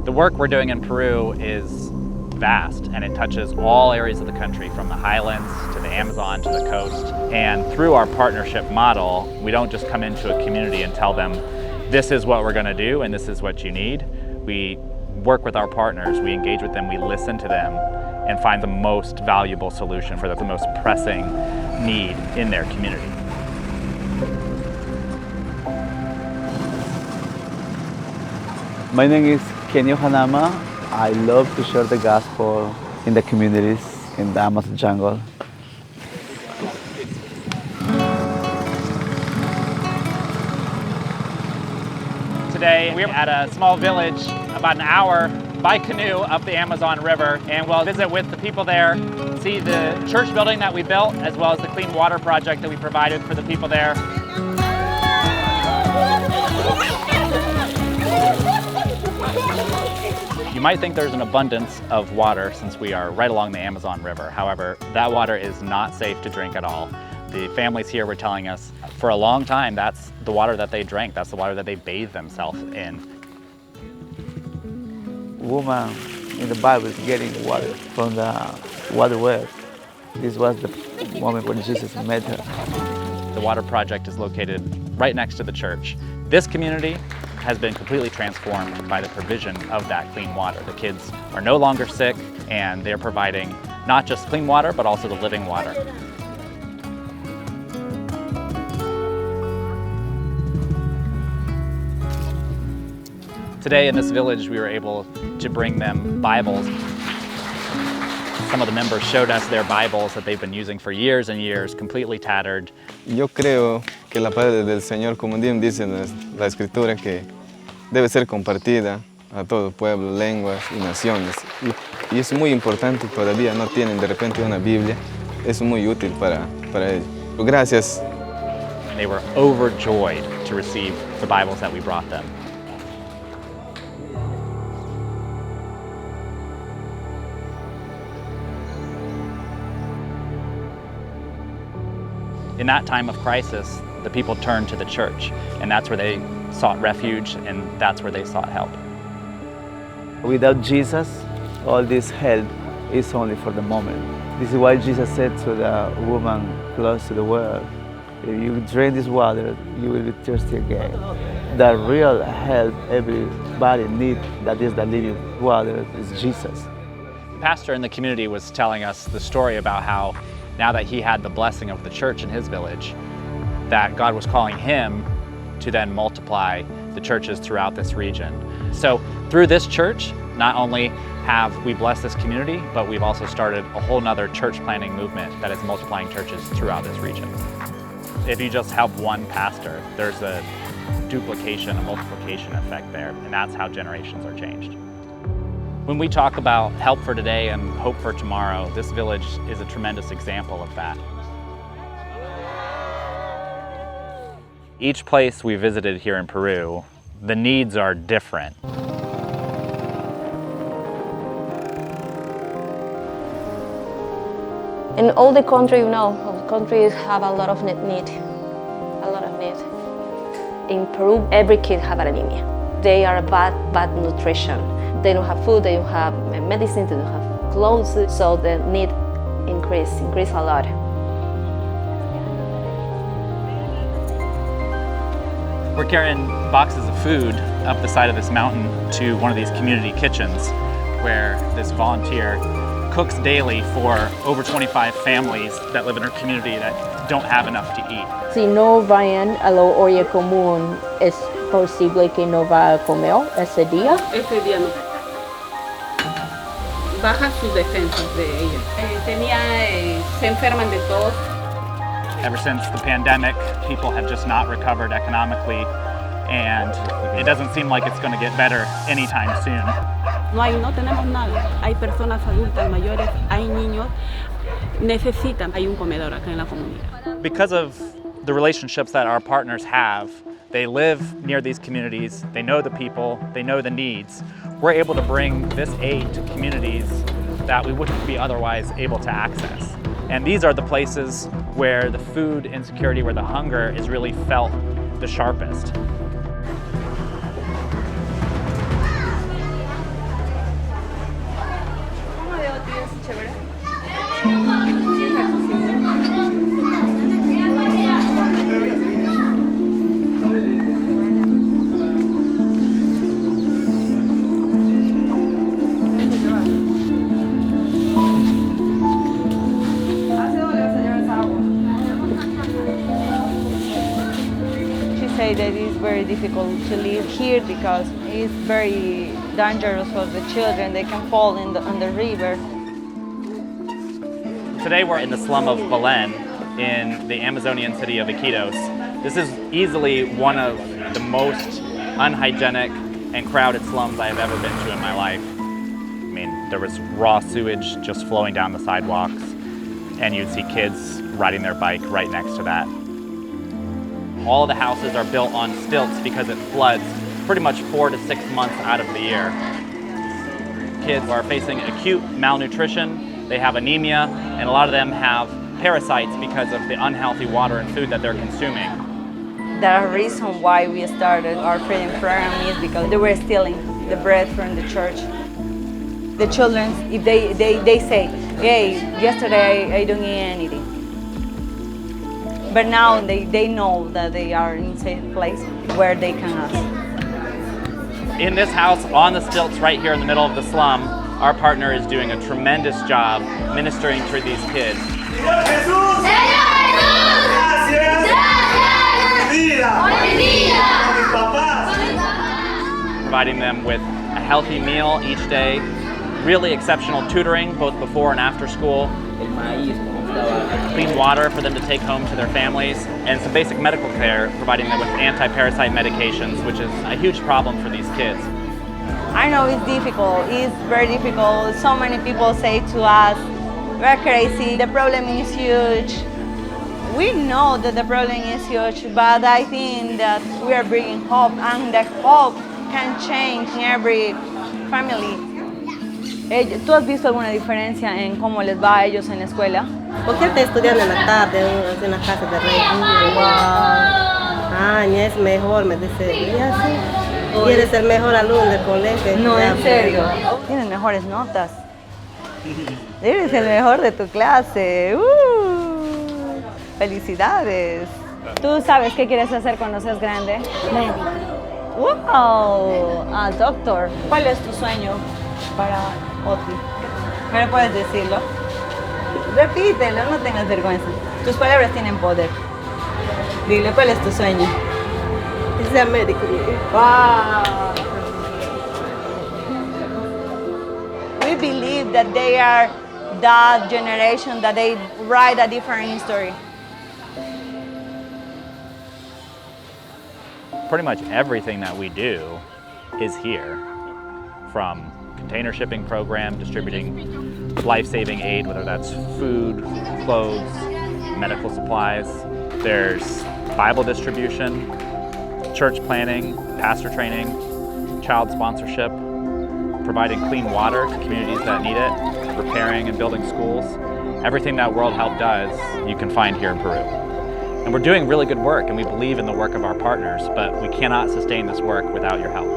The work we're doing in Peru is vast, and it touches all areas of the country, from the highlands to the Amazon to the coast. And through our partnership model, we don't just come into a community and tell them, this is what we're going to do and this is what you need. We work with our partners, we engage with them, we listen to them, and find the most valuable solution for the most pressing need in their community. My name is Kenyo Hanama. I love to share the gospel in the communities in the Amazon jungle. Today we're at a small village about an hour by canoe up the Amazon River, and we'll visit with the people there, see the church building that we built, as well as the clean water project that we provided for the people there. You might think there's an abundance of water since we are right along the Amazon River. However, that water is not safe to drink at all. The families here were telling us for a long time that's the water that they drank, that's the water that they bathed themselves in. Woman in the Bible is getting water from the water well. This was the moment when Jesus met her. The water project is located right next to the church. This community has been completely transformed by the provision of that clean water. The kids are no longer sick, and they're providing not just clean water, but also the living water. Today in this village, we were able to bring them Bibles. Some of the members showed us their Bibles that they've been using for years and years, completely tattered. Yo creo que la palabra del Señor, como dice en la Escritura, que debe ser compartida a todo pueblo, lenguas y naciones. Y es muy importante, todavía no tienen de repente una Biblia, es muy útil para ellos. Gracias. And they were overjoyed to receive the Bibles that we brought them. In that time of crisis, the people turned to the church, and that's where they sought refuge, and that's where they sought help. Without Jesus, all this help is only for the moment. This is why Jesus said to the woman close to the well, if you drink this water, you will be thirsty again. The real help everybody needs, that is the living water, is Jesus. The pastor in the community was telling us the story about how now that he had the blessing of the church in his village, that God was calling him to then multiply the churches throughout this region. So through this church, not only have we blessed this community, but we've also started a whole nother church planting movement that is multiplying churches throughout this region. If you just help one pastor, there's a duplication, a multiplication effect there, and that's how generations are changed. When we talk about help for today and hope for tomorrow, this village is a tremendous example of that. Each place we visited here in Peru, the needs are different. In all the country, all the countries have a lot of need, a lot of need. In Peru, every kid have anemia. They are bad nutrition. They don't have food, they don't have medicine, they don't have clothes, so the need increase a lot. We're carrying boxes of food up the side of this mountain to one of these community kitchens where this volunteer cooks daily for over 25 families that live in our community that don't have enough to eat. Si no vayan a la olla común, es posible que no va a comer ese día. Ese día no. Bajan sus defensas de ellos. Se enferman de tos. Ever since the pandemic, people have just not recovered economically, and it doesn't seem like it's going to get better anytime soon. No tenemos nada. Hay personas adultas, mayores, hay niños. Necesitan, hay un comedor acá en la comunidad. Because of the relationships that our partners have, they live near these communities, they know the people, they know the needs. We're able to bring this aid to communities that we wouldn't be otherwise able to access. And these are the places where the food insecurity, where the hunger is really felt the sharpest. very difficult to live here because it's very dangerous for the children. They can fall in the river. Today we're in the slum of Belen in the Amazonian city of Iquitos. This is easily one of the most unhygienic and crowded slums I have ever been to in my life. I mean, there was raw sewage just flowing down the sidewalks, and you'd see kids riding their bike right next to that. All of the houses are built on stilts because it floods pretty much 4 to 6 months out of the year. Kids are facing acute malnutrition, they have anemia, and a lot of them have parasites because of the unhealthy water and food that they're consuming. The reason why we started our feeding program is because they were stealing the bread from the church. The children, if they say, hey, yesterday I don't eat anything. But now they know that they are in a safe place where they can ask. In this house, on the stilts right here in the middle of the slum, our partner is doing a tremendous job ministering to these kids. Providing them with a healthy meal each day, really exceptional tutoring both before and after school, clean water for them to take home to their families, and some basic medical care, providing them with anti-parasite medications, which is a huge problem for these kids. I know it's difficult, it's very difficult. So many people say to us, we're crazy, the problem is huge. We know that the problem is huge, but I think that we are bringing hope, and the hope can change in every family. ¿Tú has visto alguna diferencia en cómo les va a ellos en la escuela? Porque él está estudiando en la tarde en las casas de rey. Wow. Ah, ni es mejor, me dice. Y así. Y eres el mejor alumno del colegio. No, en serio. Tienes mejores notas. Eres el mejor de tu clase. Felicidades. ¿Tú sabes qué quieres hacer cuando seas grande? Médico. ¡Wow! Ah, doctor. ¿Cuál es tu sueño para Oti? ¿Me puedes decirlo? Repítelo, no tengas vergüenza. Tus palabras tienen poder. Dile, ¿cuál es tu sueño? Que sea médico. Wow! We believe that they are that generation that they write a different history. Pretty much everything that we do is here, from container shipping program, distributing life-saving aid, whether that's food, clothes, medical supplies. There's Bible distribution, church planning, pastor training, child sponsorship, providing clean water to communities that need it, repairing and building schools. Everything that World Help does, you can find here in Peru. And we're doing really good work, and we believe in the work of our partners, but we cannot sustain this work without your help.